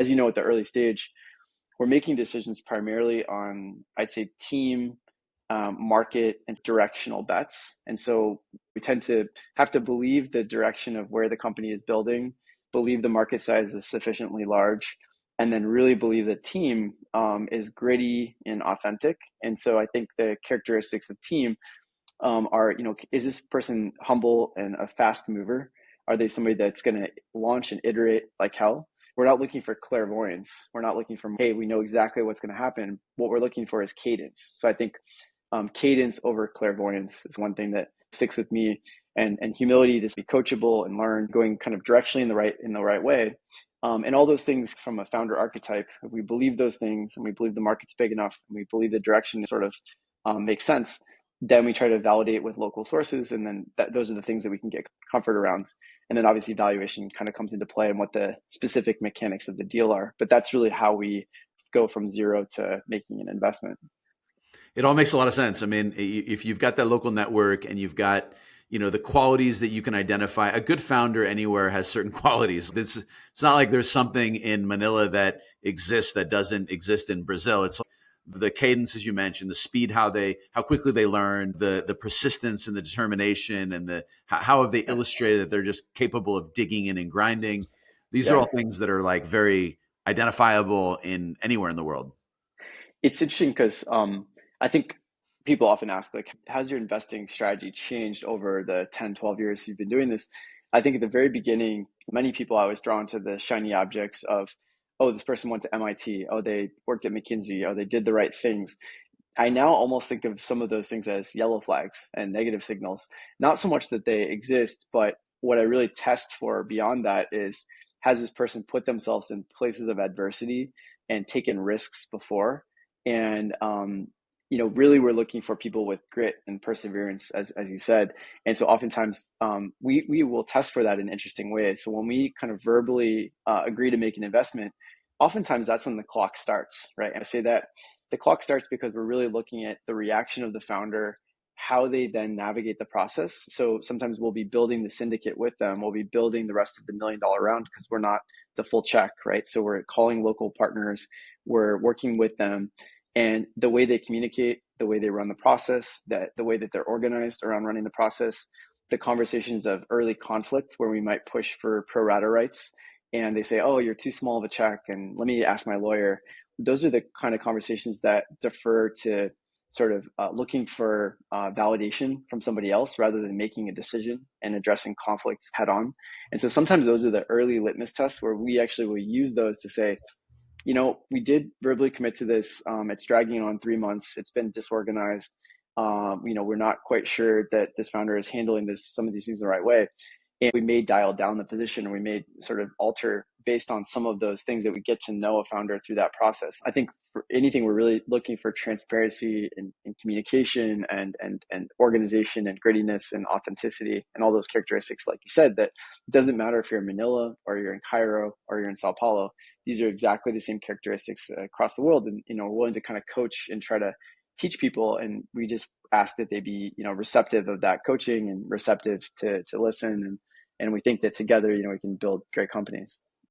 as you know, at the early stage, we're making decisions primarily on, I'd say, team, market, and directional bets. And so we tend to have to believe the direction of where the company is building, believe the market size is sufficiently large, and then really believe the team is gritty and authentic. And so I think the characteristics of team are, is this person humble and a fast mover? Are they somebody that's going to launch and iterate like hell? We're not looking for clairvoyance. We're not looking for, hey, we know exactly what's going to happen. What we're looking for is cadence. So I think cadence over clairvoyance is one thing that sticks with me, and humility to be coachable and learn, going kind of directionally in the right way. And all those things from a founder archetype, if we believe those things and we believe the market's big enough and we believe the direction sort of makes sense, then we try to validate with local sources. And then those are the things that we can get comfort around. And then obviously valuation kind of comes into play and what the specific mechanics of the deal are. But that's really how we go from zero to making an investment. It all makes a lot of sense. I mean, if you've got that local network and you've got, the qualities that you can identify, a good founder anywhere has certain qualities. It's not like there's something in Manila that exists that doesn't exist in Brazil. It's like the cadence, as you mentioned, the speed, how quickly they learn, the persistence and the determination, and how have they illustrated that they're just capable of digging in and grinding. These are all things that are like very identifiable in anywhere in the world. It's interesting because I think people often ask, like, how's your investing strategy changed over the 10, 12 years you've been doing this? I think at the very beginning, many people I was drawn to the shiny objects of, oh, this person went to MIT. Oh, they worked at McKinsey. Oh, they did the right things. I now almost think of some of those things as yellow flags and negative signals. Not so much that they exist, but what I really test for beyond that is, has this person put themselves in places of adversity and taken risks before? And really we're looking for people with grit and perseverance, as you said. And so oftentimes we will test for that in interesting ways. So when we kind of verbally agree to make an investment, oftentimes that's when the clock starts, right? And I say that the clock starts because we're really looking at the reaction of the founder, how they then navigate the process. So sometimes we'll be building the syndicate with them. We'll be building the rest of the $1 million round because we're not the full check, right? So we're calling local partners, we're working with them, and the way they communicate, the way they run the process, the way that they're organized around running the process, the conversations of early conflict where we might push for pro rata rights and they say, oh, you're too small of a check and let me ask my lawyer. Those are the kind of conversations that defer to sort of looking for validation from somebody else rather than making a decision and addressing conflicts head on. And so sometimes those are the early litmus tests where we actually will use those to say, we did verbally commit to this. It's dragging on 3 months. It's been disorganized. We're not quite sure that this founder is handling some of these things the right way. And we may dial down the position, and we may sort of alter based on some of those things that we get to know a founder through that process. I think for anything, we're really looking for transparency in communication and organization and grittiness and authenticity and all those characteristics, like you said, that it doesn't matter if you're in Manila or you're in Cairo or you're in Sao Paulo. These are exactly the same characteristics across the world. And, we're willing to kind of coach and try to teach people. And we just ask that they be, receptive of that coaching and receptive to listen. And we think that together, we can build great companies.